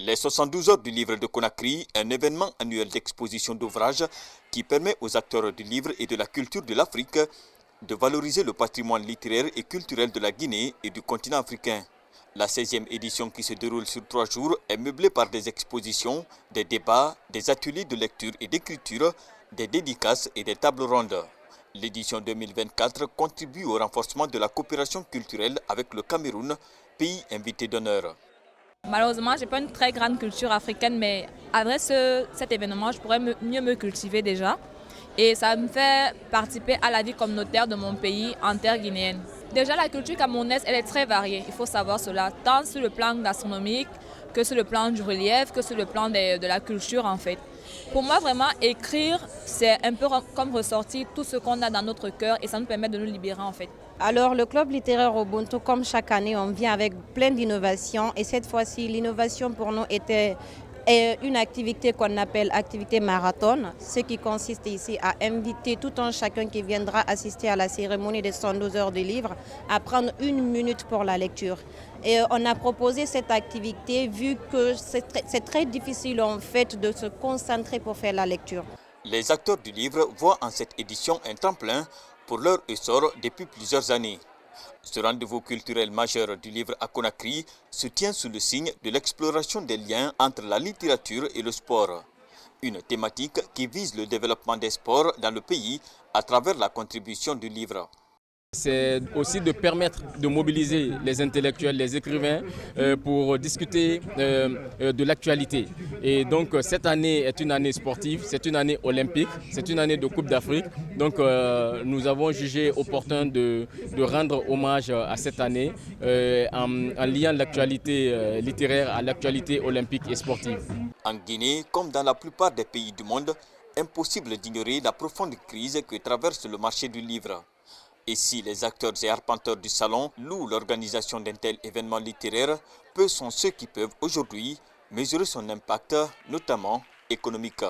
Les 72 heures du livre de Conakry, un événement annuel d'exposition d'ouvrages qui permet aux acteurs du livre et de la culture de l'Afrique de valoriser le patrimoine littéraire et culturel de la Guinée et du continent africain. La 16e édition qui se déroule sur 3 jours est meublée par des expositions, des débats, des ateliers de lecture et d'écriture, des dédicaces et des tables rondes. L'édition 2024 contribue au renforcement de la coopération culturelle avec le Cameroun, pays invité d'honneur. Malheureusement, je n'ai pas une très grande culture africaine, mais avec cet événement, je pourrais mieux me cultiver déjà. Et ça me fait participer à la vie communautaire de mon pays en terre guinéenne. Déjà, la culture camerounaise, elle est très variée, il faut savoir cela, tant sur le plan gastronomique, que sur le plan du relief, que sur le plan de la culture en fait. Pour moi, vraiment, écrire, c'est un peu comme ressortir tout ce qu'on a dans notre cœur et ça nous permet de nous libérer en fait. Alors le club littéraire Ubuntu, comme chaque année, on vient avec plein d'innovations et cette fois-ci, l'innovation pour nous était une activité qu'on appelle activité marathon, ce qui consiste ici à inviter tout un chacun qui viendra assister à la cérémonie des 112 heures du livre à prendre 1 minute pour la lecture. Et on a proposé cette activité vu que c'est très difficile en fait de se concentrer pour faire la lecture. Les acteurs du livre voient en cette édition un tremplin pour leur essor depuis plusieurs années. Ce rendez-vous culturel majeur du livre à Conakry se tient sous le signe de l'exploration des liens entre la littérature et le sport. Une thématique qui vise le développement des sports dans le pays à travers la contribution du livre. C'est aussi de permettre de mobiliser les intellectuels, les écrivains pour discuter de l'actualité. Et donc cette année est une année sportive, c'est une année olympique, c'est une année de Coupe d'Afrique. Donc nous avons jugé opportun de rendre hommage à cette année en liant l'actualité littéraire à l'actualité olympique et sportive. En Guinée, comme dans la plupart des pays du monde, impossible d'ignorer la profonde crise que traverse le marché du livre. Et si les acteurs et arpenteurs du salon louent l'organisation d'un tel événement littéraire, peu sont ceux qui peuvent aujourd'hui mesurer son impact, notamment économique.